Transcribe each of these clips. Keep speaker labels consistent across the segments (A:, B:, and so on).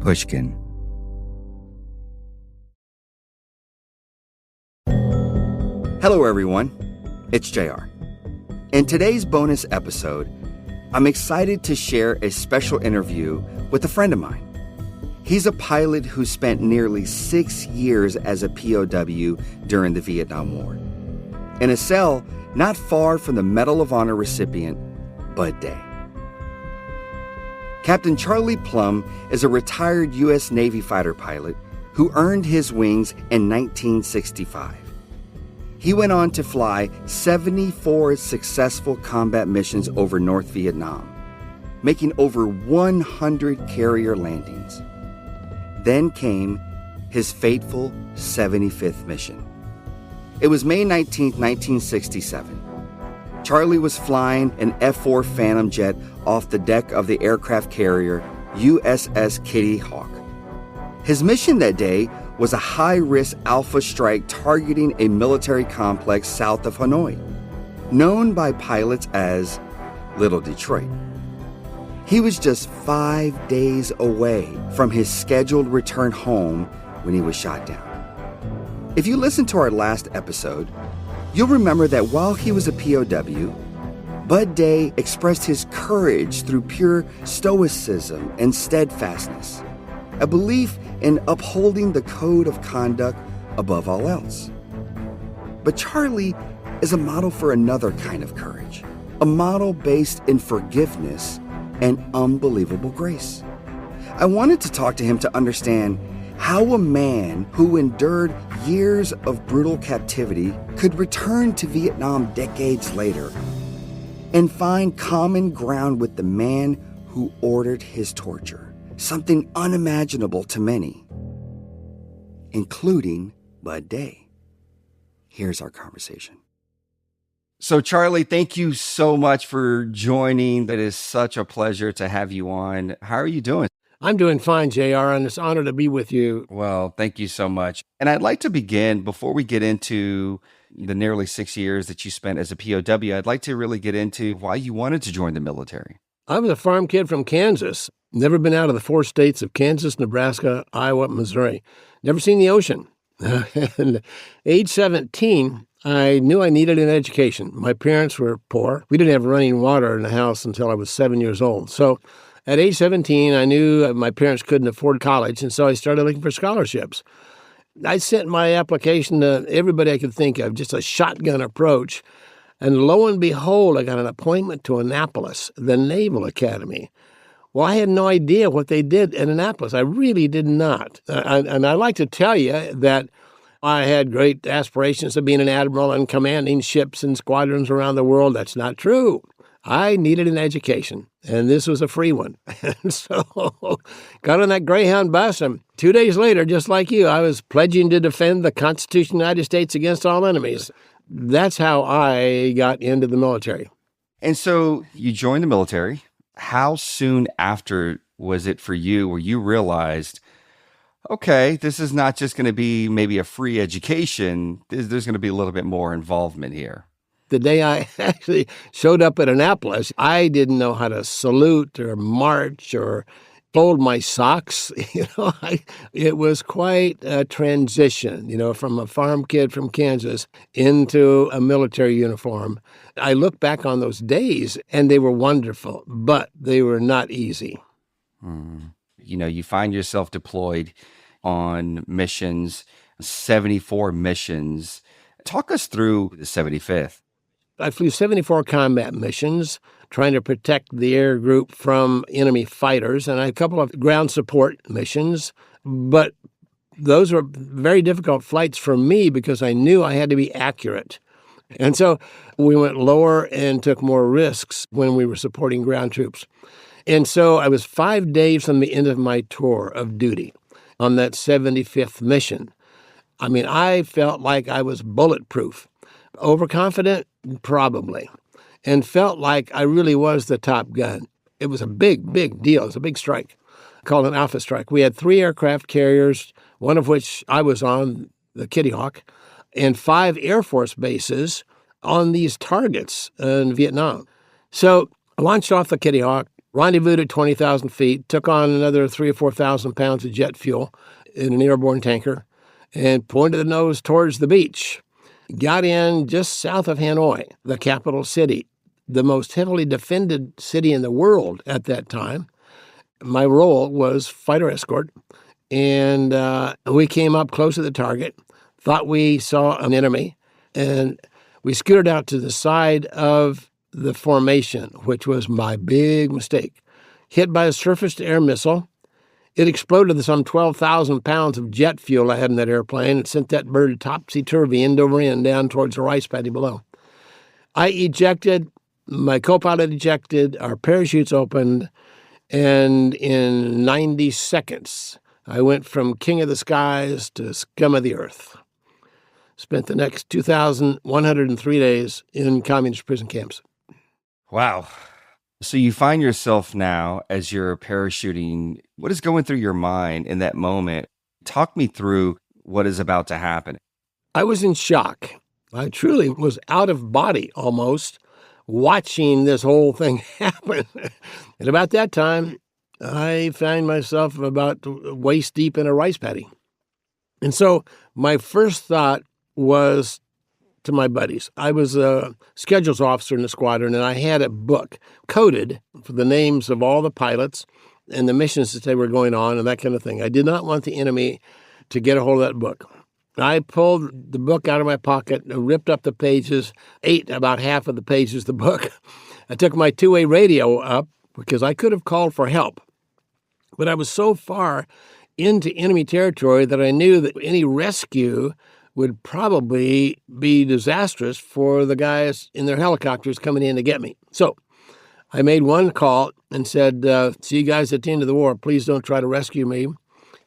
A: Pushkin. Hello, everyone. It's JR. In today's bonus episode, I'm excited to share a special interview with a friend of mine. He's a pilot who spent nearly 6 years as a POW during the Vietnam War, in a cell not far from the Medal of Honor recipient, Bud Day. Captain Charlie Plumb is a retired U.S. Navy fighter pilot who earned his wings in 1965. He went on to fly 74 successful combat missions over North Vietnam, making over 100 carrier landings. Then came his fateful 75th mission. It was May 19, 1967. Charlie was flying an F-4 Phantom jet off the deck of the aircraft carrier USS Kitty Hawk. His mission that day was a high-risk Alpha strike targeting a military complex south of Hanoi, known by pilots as Little Detroit. He was just 5 days away from his scheduled return home when he was shot down. If you listened to our last episode, you'll remember that while he was a POW, Bud Day expressed his courage through pure stoicism and steadfastness, a belief in upholding the code of conduct above all else. But Charlie is a model for another kind of courage, a model based in forgiveness and unbelievable grace. I wanted to talk to him to understand how a man who endured years of brutal captivity could return to Vietnam decades later and find common ground with the man who ordered his torture, something unimaginable to many, including Bud Day. Here's our conversation. So, Charlie, thank you so much for joining. It is such a pleasure to have you on. How are you doing?
B: I'm doing fine, JR, and it's an honor to be with you.
A: Well, thank you so much. And I'd like to begin, before we get into the nearly 6 years that you spent as a POW, I'd like to really get into why you wanted to join the military.
B: I was a farm kid from Kansas, never been out of the 4 states of Kansas, Nebraska, Iowa, Missouri, never seen the ocean. And age 17, I knew I needed an education. My parents were poor. We didn't have running water in the house until I was 7 years old. So at age 17, I knew my parents couldn't afford college, and so I started looking for scholarships. I sent my application to everybody I could think of, just a shotgun approach. And lo and behold, I got an appointment to Annapolis, the Naval Academy. Well, I had no idea what they did in Annapolis. I really did not. And I like to tell you that I had great aspirations of being an admiral and commanding ships and squadrons around the world. That's not true. I needed an education, and this was a free one. And so got on that Greyhound bus, and 2 days later, just like you, I was pledging to defend the Constitution of the United States against all enemies. That's how I got into the military.
A: And so you joined the military. How soon after was it for you where you realized, okay, this is not just going to be maybe a free education, there's going to be a little bit more involvement here?
B: The day I actually showed up at Annapolis, I didn't know how to salute or march or fold my socks. It was quite a transition, from a farm kid from Kansas into a military uniform. I look back on those days, and they were wonderful, but they were not easy.
A: You find yourself deployed on missions, 74 missions. Talk us through the 75th.
B: I flew 74 combat missions, trying to protect the air group from enemy fighters, and I had a couple of ground support missions. But those were very difficult flights for me because I knew I had to be accurate. And so we went lower and took more risks when we were supporting ground troops. And so I was 5 days from the end of my tour of duty on that 75th mission. I felt like I was bulletproof. Overconfident? Probably. And felt like I really was the top gun. It was a big, big deal. It was a big strike called an Alpha strike. We had 3 aircraft carriers, one of which I was on, the Kitty Hawk, and 5 Air Force bases on these targets in Vietnam. So I launched off the Kitty Hawk, rendezvoused at 20,000 feet, took on another 3,000 or 4,000 pounds of jet fuel in an airborne tanker, and pointed the nose towards the beach. Got in just south of Hanoi, the capital city, the most heavily defended city in the world at that time. My role was fighter escort, and we came up close to the target, thought we saw an enemy, and we scooted out to the side of the formation, which was my big mistake. Hit by a surface-to-air missile. It exploded with some 12,000 pounds of jet fuel I had in that airplane and sent that bird topsy-turvy end over end down towards the rice paddy below. I ejected, my co-pilot ejected, our parachutes opened, and in 90 seconds, I went from king of the skies to scum of the earth. Spent the next 2,103 days in communist prison camps.
A: Wow. So you find yourself now as you're parachuting. What is going through your mind in that moment? Talk me through what is about to happen.
B: I was in shock. I truly was out of body almost, watching this whole thing happen. And about that time, I found myself about waist deep in a rice paddy. And so my first thought was to my buddies. I was a schedules officer in the squadron, and I had a book coded for the names of all the pilots and the missions that they were going on and that kind of thing. I did not want the enemy to get a hold of that book. I pulled the book out of my pocket, ripped up the pages, ate about half of the pages of the book. I took my two-way radio up because I could have called for help. But I was so far into enemy territory that I knew that any rescue would probably be disastrous for the guys in their helicopters coming in to get me. So I made one call and said, see you guys at the end of the war. Please don't try to rescue me.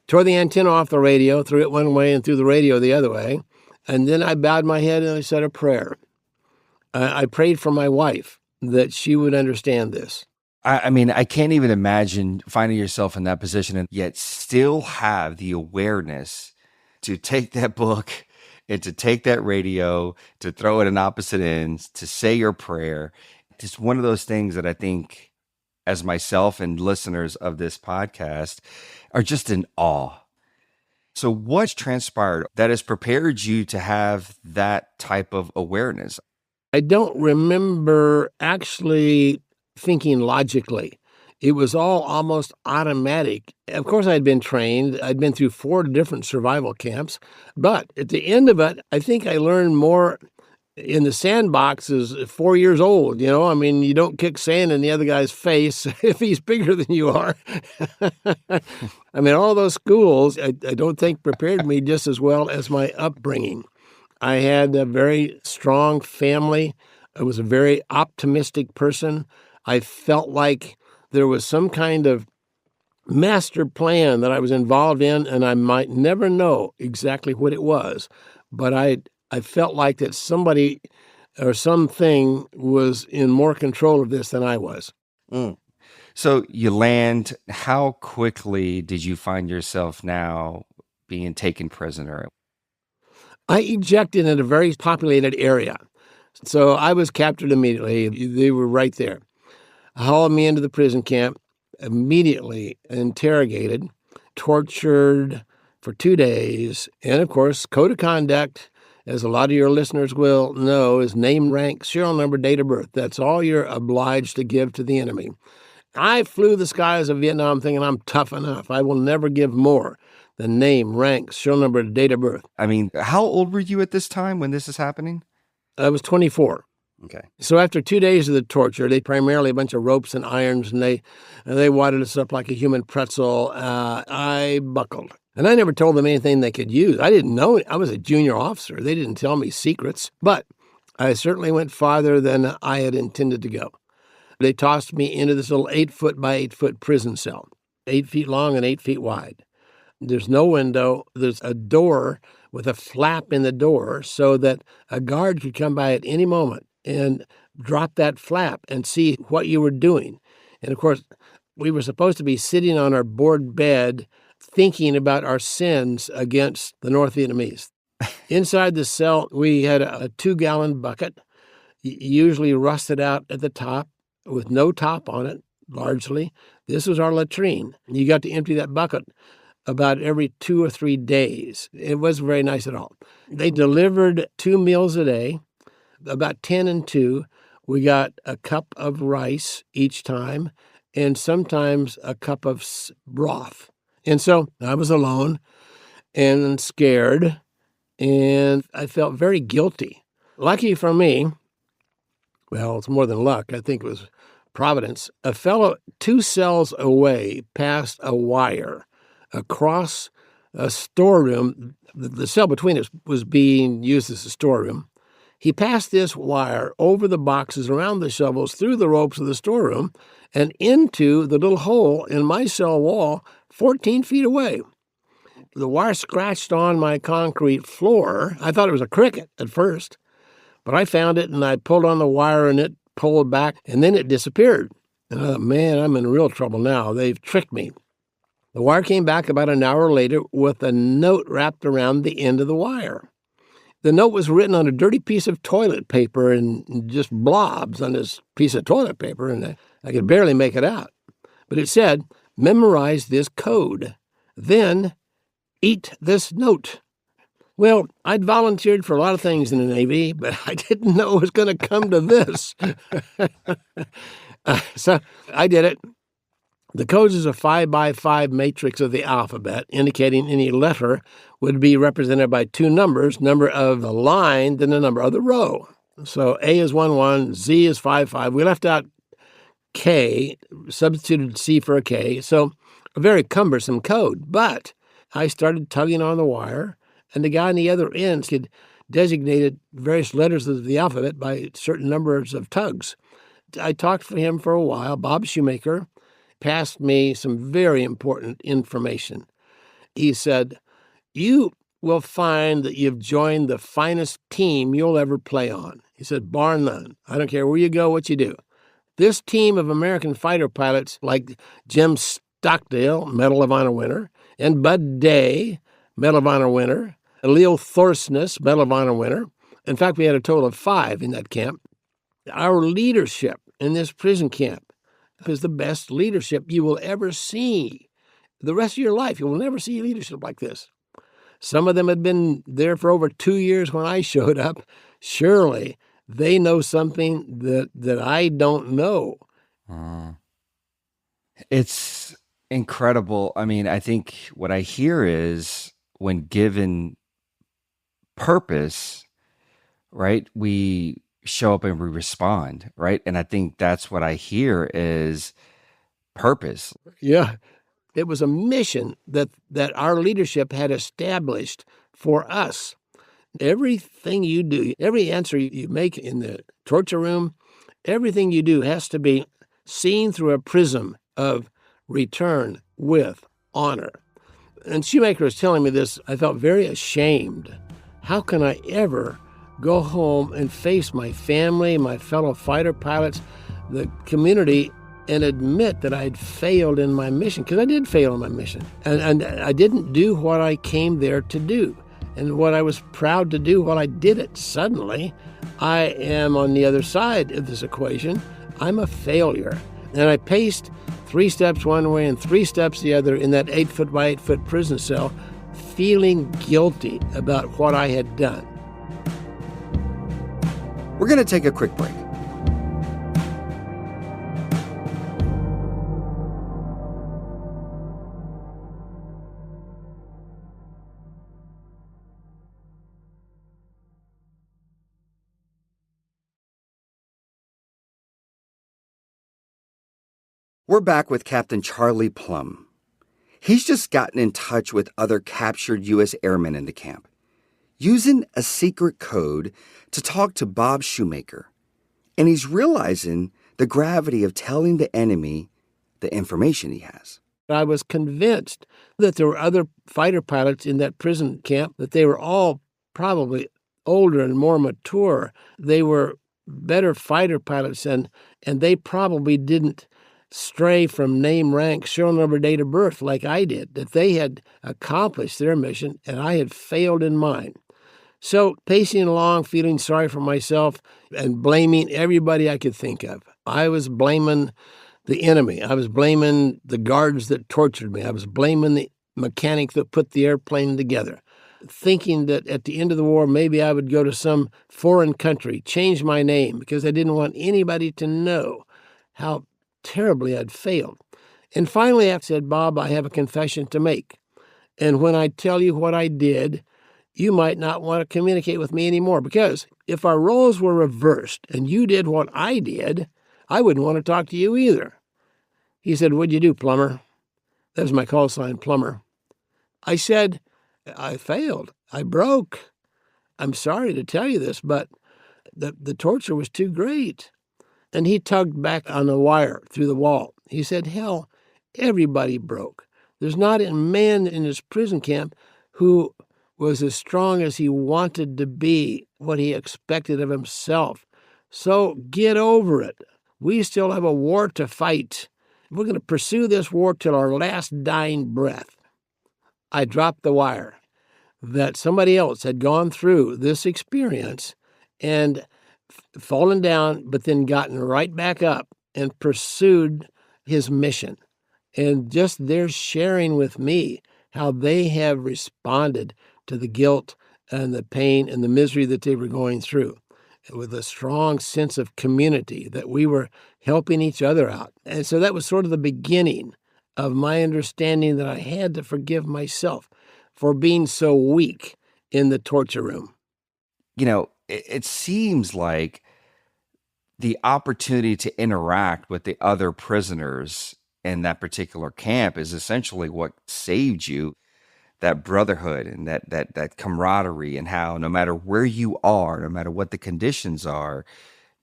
B: Tore the antenna off the radio, threw it one way and threw the radio the other way. And then I bowed my head and I said a prayer. I prayed for my wife that she would understand this.
A: I mean, I can't even imagine finding yourself in that position and yet still have the awareness to take that book and to take that radio, to throw it in opposite ends, to say your prayer. It's one of those things that I think, as myself and listeners of this podcast, are just in awe. So what's transpired that has prepared you to have that type of awareness?
B: I don't remember actually thinking logically. It was all almost automatic. Of course, I'd been trained. I'd been through 4 different survival camps. But at the end of it, I think I learned more in the sandbox as 4 years old. You know, I mean, you don't kick sand in the other guy's face if he's bigger than you are. I mean, all those schools, I don't think prepared me just as well as my upbringing. I had a very strong family. I was a very optimistic person. I felt like there was some kind of master plan that I was involved in, and I might never know exactly what it was, but I felt like that somebody or something was in more control of this than I was.
A: Mm. So you land. How quickly did you find yourself now being taken prisoner?
B: I ejected in a very populated area. So I was captured immediately. They were right there. Hauled me into the prison camp, immediately interrogated, tortured for 2 days. And of course, code of conduct, as a lot of your listeners will know, is name, rank, serial number, date of birth. That's all you're obliged to give to the enemy. I flew the skies of Vietnam thinking I'm tough enough. I will never give more than name, rank, serial number, date of birth.
A: I mean, how old were you at this time when this is happening?
B: I was 24.
A: Okay.
B: So after 2 days of the torture, they primarily a bunch of ropes and irons, and they wadded us up like a human pretzel. I buckled. And I never told them anything they could use. I didn't know. I was a junior officer. They didn't tell me secrets. But I certainly went farther than I had intended to go. They tossed me into this little 8-foot by 8-foot prison cell, 8 feet long and 8 feet wide. There's no window. There's a door with a flap in the door so that a guard could come by at any moment and drop that flap and see what you were doing. And of course, we were supposed to be sitting on our board bed thinking about our sins against the North Vietnamese. Inside the cell, we had a 2-gallon bucket, usually rusted out at the top with no top on it. largely. This was our latrine. You got to empty that bucket about every 2 or 3 days. It wasn't very nice at all. They delivered 2 meals a day, about 10 and 2. We got a cup of rice each time, and sometimes a cup of broth. And so I was alone and scared, and I felt very guilty. Lucky for me, well, it's more than luck. I think it was providence. A fellow 2 cells away passed a wire across a storeroom. The cell between us was being used as a storeroom. He passed this wire over the boxes, around the shovels, through the ropes of the storeroom, and into the little hole in my cell wall 14 feet away. The wire scratched on my concrete floor. I thought it was a cricket at first, but I found it, and I pulled on the wire, and it pulled back, and then it disappeared. And I thought, man, I'm in real trouble now. They've tricked me. The wire came back about an hour later with a note wrapped around the end of the wire. The note was written on a dirty piece of toilet paper and just blobs on this piece of toilet paper, and I could barely make it out. But it said, memorize this code, then eat this note. Well, I'd volunteered for a lot of things in the Navy, but I didn't know it was going to come to this. So I did it. The code is a 5x5 matrix of the alphabet, indicating any letter would be represented by 2 numbers, number of the line, then the number of the row. So A is 1-1, Z is 5-5. We left out K, substituted C for a K, so a very cumbersome code. But I started tugging on the wire, and the guy on the other end had designated various letters of the alphabet by certain numbers of tugs. I talked to him for a while. Bob Shoemaker passed me some very important information. He said, you will find that you've joined the finest team you'll ever play on. He said, bar none. I don't care where you go, what you do. This team of American fighter pilots like Jim Stockdale, Medal of Honor winner, and Bud Day, Medal of Honor winner, Leo Thorsness, Medal of Honor winner. In fact, we had a total of 5 in that camp. Our leadership in this prison camp is the best leadership you will ever see. The rest of your life, you will never see leadership like this. Some of them had been there for over 2 years when I showed up. Surely they know something that I don't know.
A: It's incredible. I mean, I think what I hear is when given purpose, right, we show up and we respond, right? And I think that's what I hear is purpose.
B: Yeah. It was a mission that our leadership had established for us. Everything you do, every answer you make in the torture room, everything you do has to be seen through a prism of return with honor. And Shoemaker was telling me this, I felt very ashamed. How can I ever go home and face my family, my fellow fighter pilots, the community, and admit that I'd failed in my mission? Because I did fail in my mission. And I didn't do what I came there to do. And what I was proud to do while I did it, suddenly, I am on the other side of this equation. I'm a failure. And I paced 3 steps one way and 3 steps the other in that 8-foot by 8-foot prison cell, feeling guilty about what I had done.
A: We're going to take a quick break. We're back with Captain Charlie Plumb. He's just gotten in touch with other captured U.S. airmen in the camp, using a secret code to talk to Bob Shoemaker. And he's realizing the gravity of telling the enemy the information he has.
B: I was convinced that there were other fighter pilots in that prison camp, that they were all probably older and more mature. They were better fighter pilots, and they probably didn't stray from name, rank, serial number, date of birth like I did, that they had accomplished their mission and I had failed in mine. So pacing along, feeling sorry for myself and blaming everybody I could think of. I was blaming the enemy. I was blaming the guards that tortured me. I was blaming the mechanic that put the airplane together, thinking that at the end of the war, maybe I would go to some foreign country, change my name, because I didn't want anybody to know how terribly I'd failed. And finally, I said, Bob, I have a confession to make. And when I tell you what I did, you might not want to communicate with me anymore, because if our roles were reversed and you did what I did, I wouldn't want to talk to you either. He said, what'd you do, Plumber? That was my call sign, Plumber. I said, I failed. I broke. I'm sorry to tell you this, but the torture was too great. And he tugged back on the wire through the wall. He said, hell, everybody broke. There's not a man in this prison camp who was as strong as he wanted to be, what he expected of himself. So get over it. We still have a war to fight. We're going to pursue this war till our last dying breath. I dropped the wire that somebody else had gone through this experience and fallen down, but then gotten right back up and pursued his mission. And just their sharing with me how they have responded to the guilt and the pain and the misery that they were going through with a strong sense of community, that we were helping each other out. And so that was sort of the beginning of my understanding that I had to forgive myself for being so weak in the torture room.
A: You know, it seems like the opportunity to interact with the other prisoners in that particular camp is essentially what saved you. That brotherhood and that camaraderie, and how no matter where you are, no matter what the conditions are,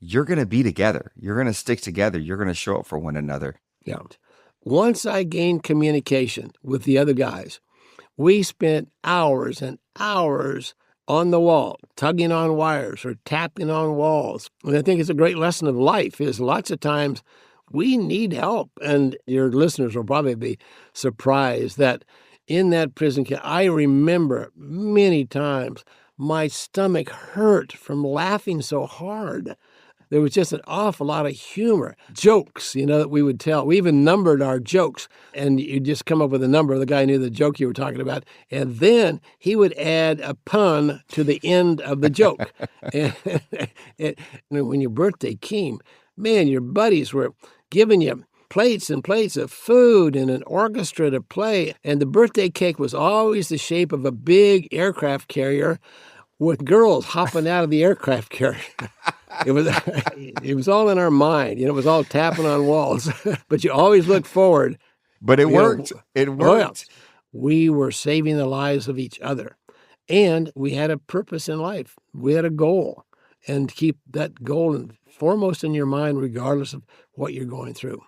A: you're going to be together. You're going to stick together. You're going to show up for one another.
B: Yeah. Once I gained communication with the other guys, we spent hours and hours on the wall, tugging on wires or tapping on walls. And I think it's a great lesson of life is lots of times we need help. And your listeners will probably be surprised that in that prison camp, I remember many times my stomach hurt from laughing so hard. There was just an awful lot of humor, jokes, that we would tell. We even numbered our jokes, and you just come up with a number. The guy knew the joke you were talking about, and then he would add a pun to the end of the joke. and when your birthday came, man, your buddies were giving you plates and plates of food and an orchestra to play. And the birthday cake was always the shape of a big aircraft carrier with girls hopping out of the aircraft carrier. It was all in our mind. It was all tapping on walls. But you always look forward.
A: But it worked. It worked.
B: We were saving the lives of each other. And we had a purpose in life. We had a goal. And keep that goal foremost in your mind regardless of what you're going through.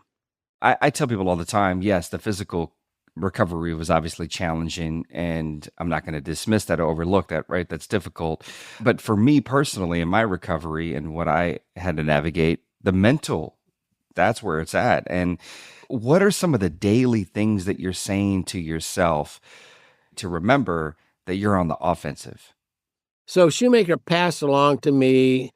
A: I tell people all the time, yes, the physical recovery was obviously challenging, and I'm not going to dismiss that or overlook that, right? That's difficult. But for me personally, in my recovery and what I had to navigate, the mental, that's where it's at. And what are some of the daily things that you're saying to yourself to remember that you're on the offensive?
B: So Shoemaker passed along to me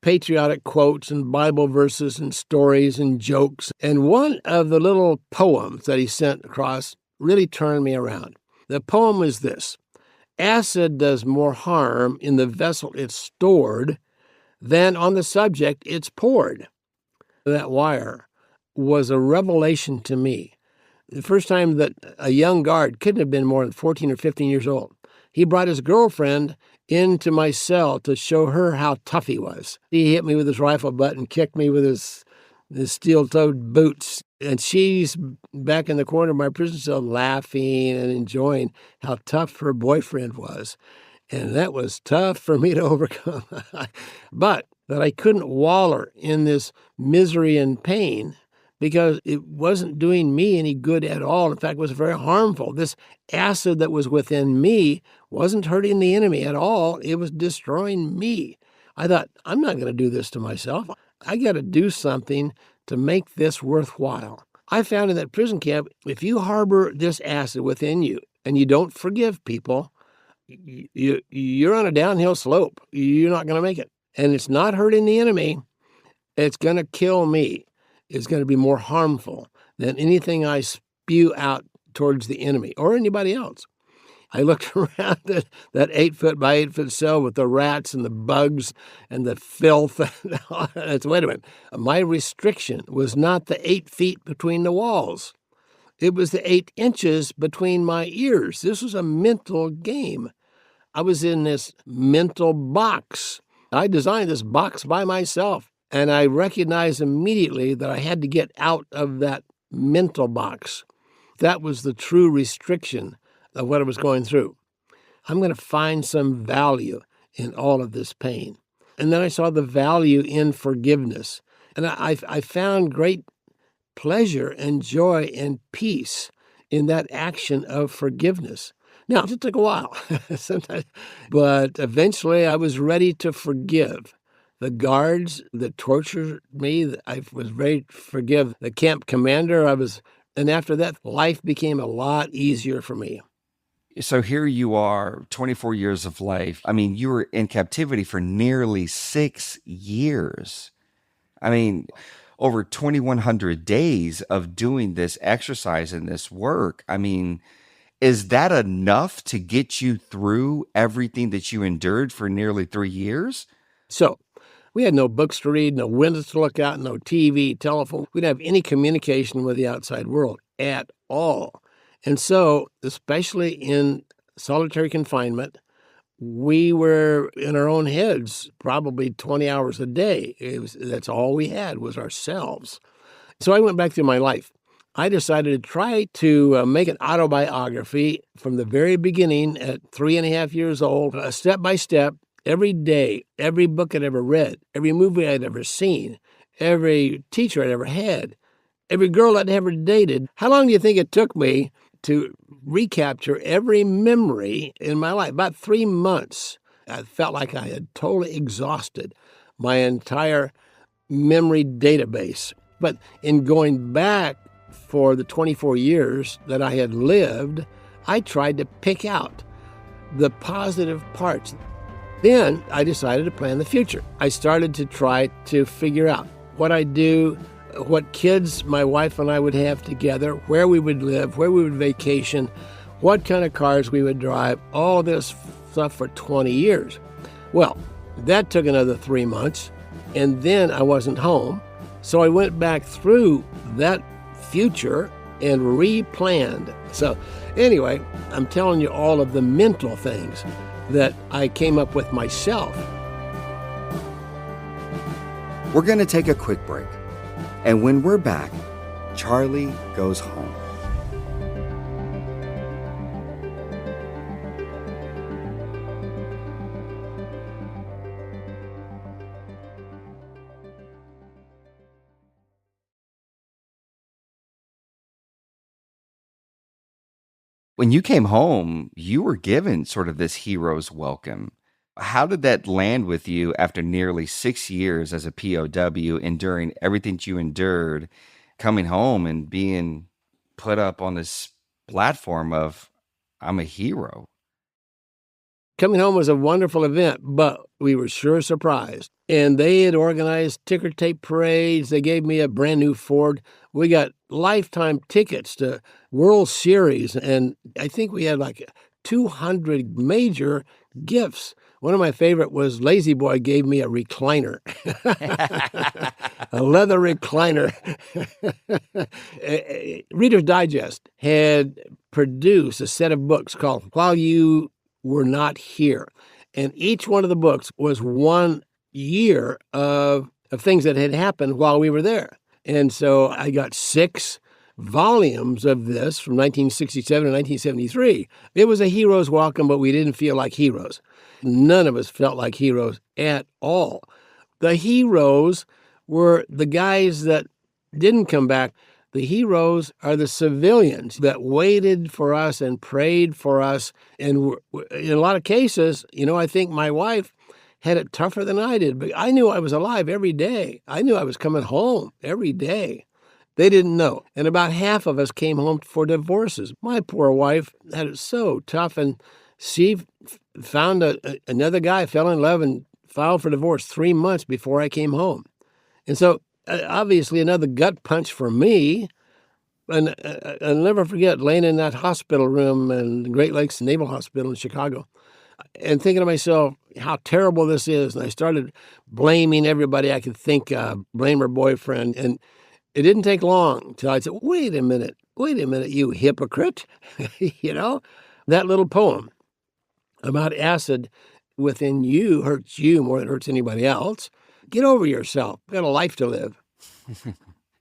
B: patriotic quotes and Bible verses and stories and jokes. And one of the little poems that he sent across really turned me around. The poem was this: acid does more harm in the vessel it's stored than on the subject it's poured. That wire was a revelation to me. The first time that a young guard, couldn't have been more than 14 or 15 years old, he brought his girlfriend into my cell to show her how tough he was. He hit me with his rifle butt and kicked me with his steel-toed boots. And she's back in the corner of my prison cell laughing and enjoying how tough her boyfriend was. And that was tough for me to overcome. But that I couldn't waller in this misery and pain because it wasn't doing me any good at all. In fact, it was very harmful. This acid that was within me wasn't hurting the enemy at all. It was destroying me. I thought, I'm not going to do this to myself. I got to do something to make this worthwhile. I found in that prison camp, if you harbor this acid within you and you don't forgive people, you're on a downhill slope. You're not going to make it. And it's not hurting the enemy. It's going to kill me. is going to be more harmful than anything I spew out towards the enemy or anybody else. I looked around at that 8-foot by 8-foot cell with the rats and the bugs and the filth. Wait a minute. My restriction was not the 8 feet between the walls. It was the 8 inches between my ears. This was a mental game. I was in this mental box. I designed this box by myself, and I recognized immediately that I had to get out of that mental box. That was the true restriction of what I was going through. I'm going to find some value in all of this pain. And then I saw the value in forgiveness. And I found great pleasure and joy and peace in that action of forgiveness. Now, it took a while, sometimes, but eventually I was ready to forgive the guards that tortured me. I was ready to forgive the camp commander. And after that, life became a lot easier for me.
A: So here you are, 24 years of life. I mean, you were in captivity for nearly 6 years. I mean, over 2,100 days of doing this exercise and this work. I mean, is that enough to get you through everything that you endured for nearly 3 years?
B: So we had no books to read, no windows to look out, no TV, telephone. We didn't have any communication with the outside world at all. And so, especially in solitary confinement, we were in our own heads probably 20 hours a day. That's all we had was ourselves. So I went back through my life. I decided to try to make an autobiography from the very beginning at 3.5 years old, step by step, every day, every book I'd ever read, every movie I'd ever seen, every teacher I'd ever had, every girl I'd ever dated. How long do you think it took me to recapture every memory in my life? About 3 months. I felt like I had totally exhausted my entire memory database. But in going back for the 24 years that I had lived, I tried to pick out the positive parts. Then I decided to plan the future. I started to try to figure out what I'd do, what kids my wife and I would have together, where we would live, where we would vacation, what kind of cars we would drive, all this stuff for 20 years. Well, that took another 3 months, and then I wasn't home. So I went back through that future and replanned. So anyway, I'm telling you all of the mental things that I came up with myself.
A: We're going to take a quick break. And when we're back, Charlie goes home. When you came home, you were given sort of this hero's welcome. How did that land with you after nearly 6 years as a POW, enduring everything you endured, coming home and being put up on this platform of, I'm a hero?
B: Coming home was a wonderful event, but we were sure surprised. And they had organized ticker tape parades. They gave me a brand new Ford. We got lifetime tickets to World Series, and I think we had like 200 major gifts. One of my favorite was Lazy Boy gave me a recliner, a leather recliner. Reader's Digest had produced a set of books called While You Were Not Here. And each one of the books was 1 year of things that had happened while we were there. And so I got 6 volumes of this from 1967 to 1973. It was a hero's welcome, but we didn't feel like heroes. None of us felt like heroes at all. The heroes were the guys that didn't come back. The heroes are the civilians that waited for us and prayed for us. And in a lot of cases, I think my wife had it tougher than I did, but I knew I was alive every day. I knew I was coming home every day. They didn't know. And about half of us came home for divorces. My poor wife had it so tough, and she found another guy, fell in love, and filed for divorce 3 months before I came home. And so obviously another gut punch for me. And I'll never forget laying in that hospital room in Great Lakes Naval Hospital in Chicago and thinking to myself how terrible this is. And I started blaming everybody I could think of, blame her boyfriend. And it didn't take long till I said, wait a minute, you hypocrite. You know, that little poem about acid within you hurts you more than it hurts anybody else. Get over yourself. You've got a life to live.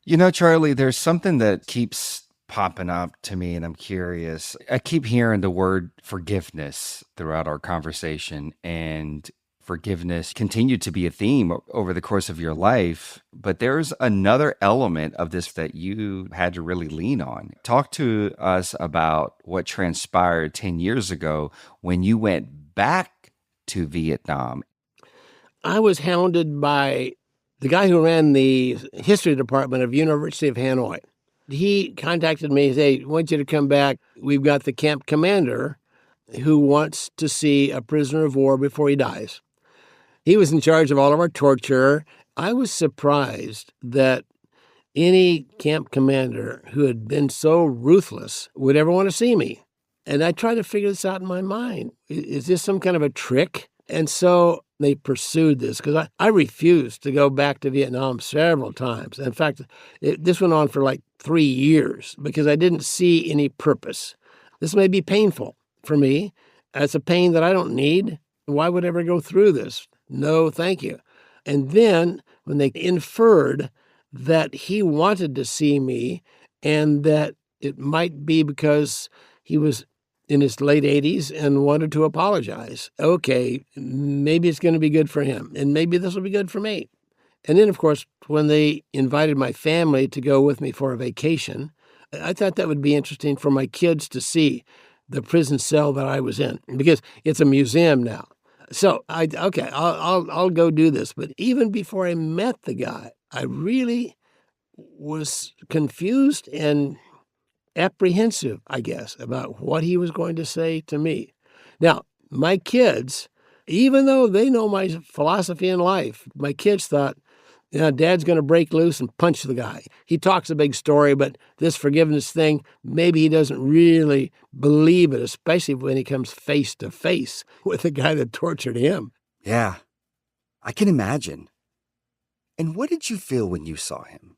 A: You know, Charlie, there's something that keeps popping up to me, and I'm curious. I keep hearing the word forgiveness throughout our conversation, and forgiveness continued to be a theme over the course of your life. But there's another element of this that you had to really lean on. Talk to us about what transpired 10 years ago when you went back to Vietnam.
B: I was hounded by the guy who ran the history department of University of Hanoi. He contacted me and said, hey, I want you to come back. We've got the camp commander who wants to see a prisoner of war before he dies. He was in charge of all of our torture. I was surprised that any camp commander who had been so ruthless would ever want to see me. And I tried to figure this out in my mind. Is this some kind of a trick? And so they pursued this because I refused to go back to Vietnam several times. In fact, this went on for like 3 years because I didn't see any purpose. This may be painful for me. It's a pain that I don't need. Why would I ever go through this? No, thank you. And then when they inferred that he wanted to see me and that it might be because he was in his late 80s and wanted to apologize. Okay, maybe it's going to be good for him, and maybe this will be good for me. And then, of course, when they invited my family to go with me for a vacation, I thought that would be interesting for my kids to see the prison cell that I was in, because it's a museum now. So I'll go do this. But even before I met the guy, I really was confused and apprehensive, I guess, about what he was going to say to me. Now, my kids, even though they know my philosophy in life, my kids thought, Dad's going to break loose and punch the guy. He talks a big story, but this forgiveness thing, maybe he doesn't really believe it, especially when he comes face to face with the guy that tortured him.
A: Yeah, I can imagine. And what did you feel when you saw him?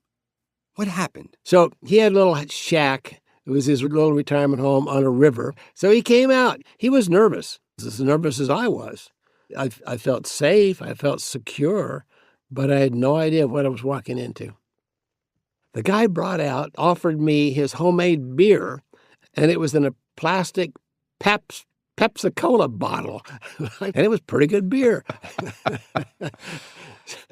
A: What happened?
B: So he had a little shack. It was his little retirement home on a river. So he came out. He was nervous, as nervous as I was. I felt safe. I felt secure, but I had no idea what I was walking into. The guy offered me his homemade beer, and it was in a plastic Pepsi-Cola bottle. And it was pretty good beer.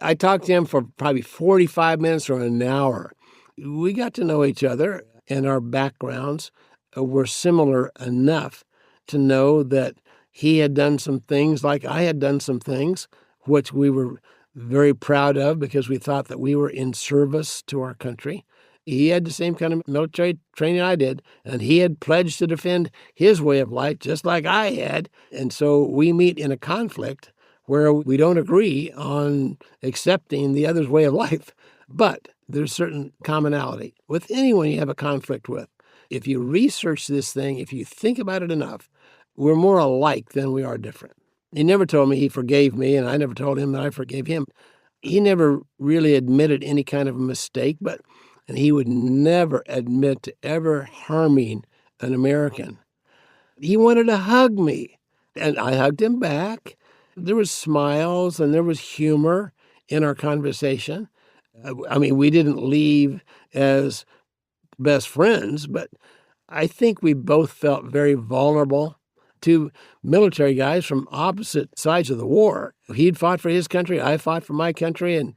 B: I talked to him for probably 45 minutes or an hour. We got to know each other, and our backgrounds were similar enough to know that he had done some things like I had done some things, which we were very proud of because we thought that we were in service to our country. He had the same kind of military training I did, and he had pledged to defend his way of life just like I had. And so we meet in a conflict where we don't agree on accepting the other's way of life. But there's certain commonality with anyone you have a conflict with. If you research this thing, if you think about it enough, we're more alike than we are different. He never told me he forgave me, and I never told him that I forgave him. He never really admitted any kind of a mistake, and he would never admit to ever harming an American. He wanted to hug me, and I hugged him back. There was smiles and there was humor in our conversation. I mean, we didn't leave as best friends, but I think we both felt very vulnerable. Two military guys from opposite sides of the war. He'd fought for his country, I fought for my country, and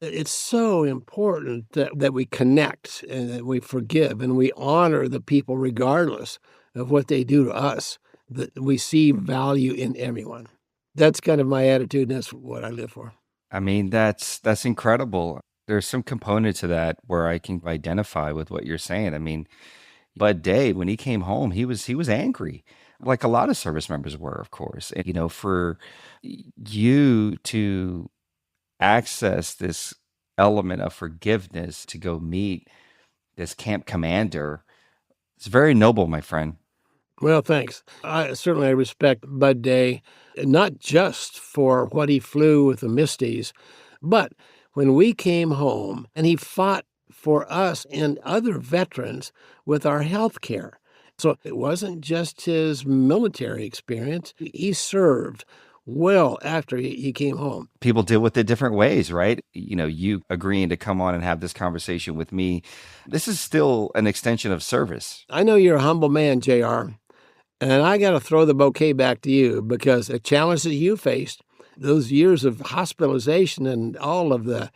B: it's so important that we connect and that we forgive and we honor the people regardless of what they do to us, that we see value in everyone. That's kind of my attitude, and that's what I live for.
A: I mean, that's incredible. There's some component to that where I can identify with what you're saying. I mean, Bud Day, when he came home, he was angry, like a lot of service members were, of course. And, for you to access this element of forgiveness to go meet this camp commander. It's very noble, my friend.
B: Well, thanks. I respect Bud Day, not just for what he flew with the Misties, but when we came home and he fought for us and other veterans with our health care. So it wasn't just his military experience. He served well after he came home.
A: People deal with it different ways, right? You agreeing to come on and have this conversation with me, this is still an extension of service.
B: I know you're a humble man, JR. And I got to throw the bouquet back to you because the challenges you faced, those years of hospitalization and all of the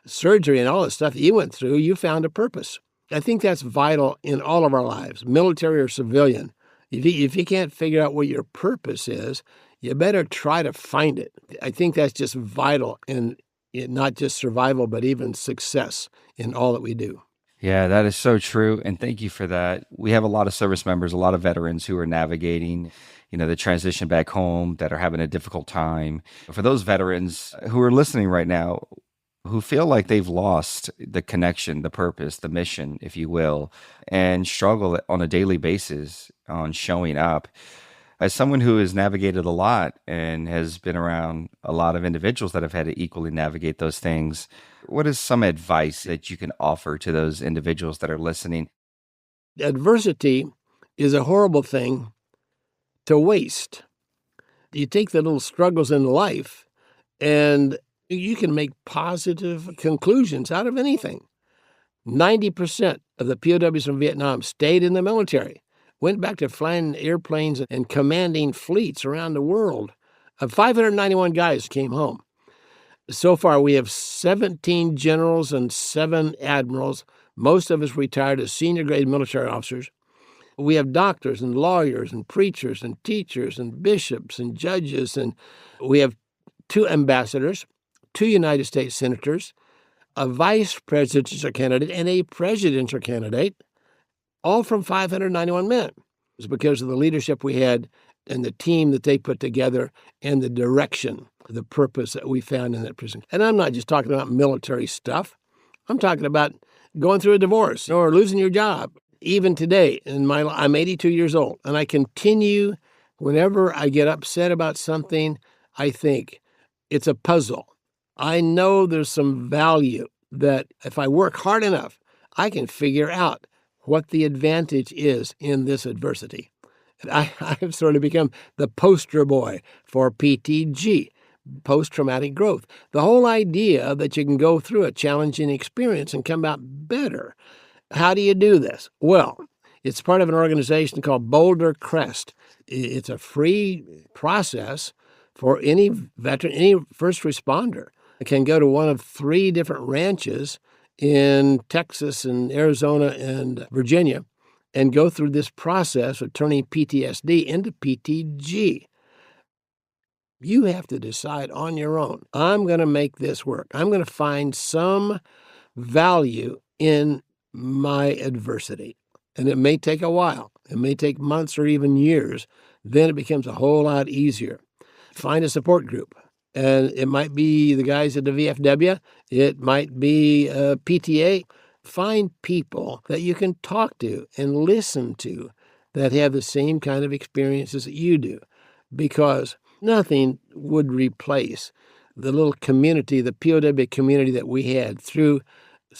B: surgery and all the stuff that you went through, you found a purpose. I think that's vital in all of our lives, military or civilian. If you can't figure out what your purpose is, you better try to find it. I think that's just vital in not just survival, but even success in all that we do.
A: Yeah, that is so true. And thank you for that. We have a lot of service members, a lot of veterans who are navigating, the transition back home, that are having a difficult time. For those veterans who are listening right now, who feel like they've lost the connection, the purpose, the mission, if you will, and struggle on a daily basis on showing up. As someone who has navigated a lot and has been around a lot of individuals that have had to equally navigate those things, what is some advice that you can offer to those individuals that are listening?
B: Adversity is a horrible thing to waste. You take the little struggles in life and you can make positive conclusions out of anything. 90% of the POWs from Vietnam stayed in the military, went back to flying airplanes and commanding fleets around the world. 591 guys came home. So far, we have 17 generals and 7 admirals. Most of us retired as senior grade military officers. We have doctors and lawyers and preachers and teachers and bishops and judges. And we have 2 ambassadors, 2 United States senators, a vice presidential candidate, and a presidential candidate, all from 591 men. It was because of the leadership we had and the team that they put together and the direction, the purpose that we found in that prison. And I'm not just talking about military stuff. I'm talking about going through a divorce or losing your job. Even today, I'm 82 years old, and I continue, whenever I get upset about something, I think it's a puzzle. I know there's some value that if I work hard enough, I can figure out what the advantage is in this adversity. I have sort of become the poster boy for PTG, post-traumatic growth. The whole idea that you can go through a challenging experience and come out better. How do you do this? Well, it's part of an organization called Boulder Crest. It's a free process for any veteran, any first responder. It can go to one of 3 different ranches in Texas and Arizona and Virginia and go through this process of turning PTSD into PTG. You have to decide on your own. I'm going to make this work. I'm going to find some value in my adversity. And it may take a while. It may take months or even years. Then it becomes a whole lot easier. Find a support group. And it might be the guys at the VFW. It might be PTA. Find people that you can talk to and listen to that have the same kind of experiences that you do, because nothing would replace the little community, the POW community that we had through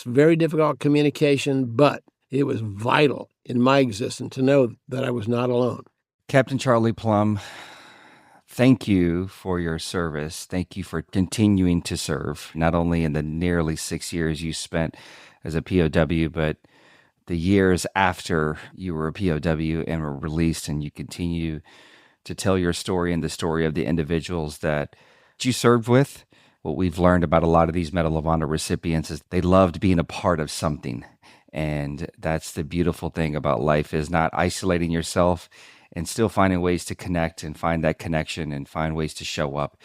B: very difficult communication, but it was vital in my existence to know that I was not alone.
A: Captain Charlie Plumb, thank you for your service. Thank you for continuing to serve, not only in the nearly 6 years you spent as a POW, but the years after you were a POW and were released, and you continue to tell your story and the story of the individuals that you served with. What we've learned about a lot of these Medal of Honor recipients is they loved being a part of something. And that's the beautiful thing about life, is not isolating yourself and still finding ways to connect and find that connection and find ways to show up.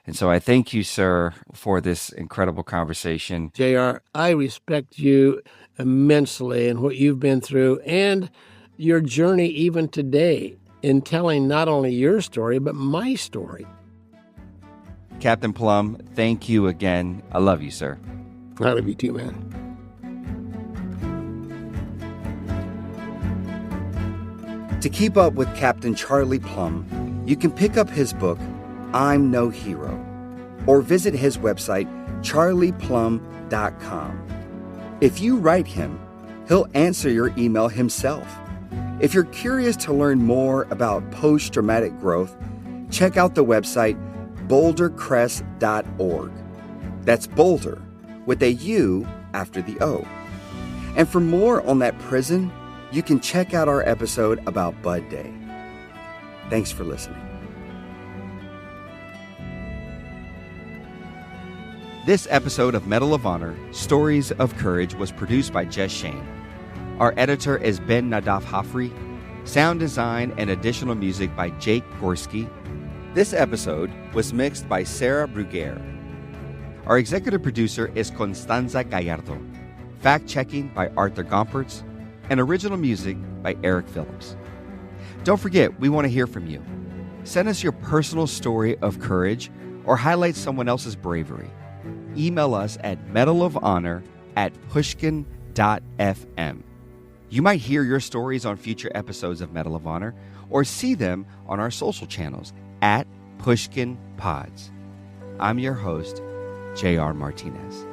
A: And so I thank you, sir, for this incredible conversation.
B: JR, I respect you immensely and what you've been through and your journey even today in telling not only your story, but my story.
A: Captain Plumb, thank you again. I love you, sir.
B: I love you too, man.
A: To keep up with Captain Charlie Plumb, you can pick up his book, I'm No Hero, or visit his website, charlieplumb.com. If you write him, he'll answer your email himself. If you're curious to learn more about post-traumatic growth, check out the website bouldercrest.org. That's Boulder with a U after the O. And for more on that prison, you can check out our episode about Bud Day. Thanks for listening. This episode of Medal of Honor, Stories of Courage was produced by Jess Shane. Our editor is Ben Nadaf Hafri. Sound design and additional music by Jake Gorski. This episode was mixed by Sarah Bruguer. Our executive producer is Constanza Gallardo. Fact-checking by Arthur Gompertz. And original music by Eric Phillips. Don't forget, we want to hear from you. Send us your personal story of courage or highlight someone else's bravery. Email us at medalofhonor@pushkin.fm. You might hear your stories on future episodes of Medal of Honor or see them on our social channels at Pushkin Pods. I'm your host, J.R. Martinez.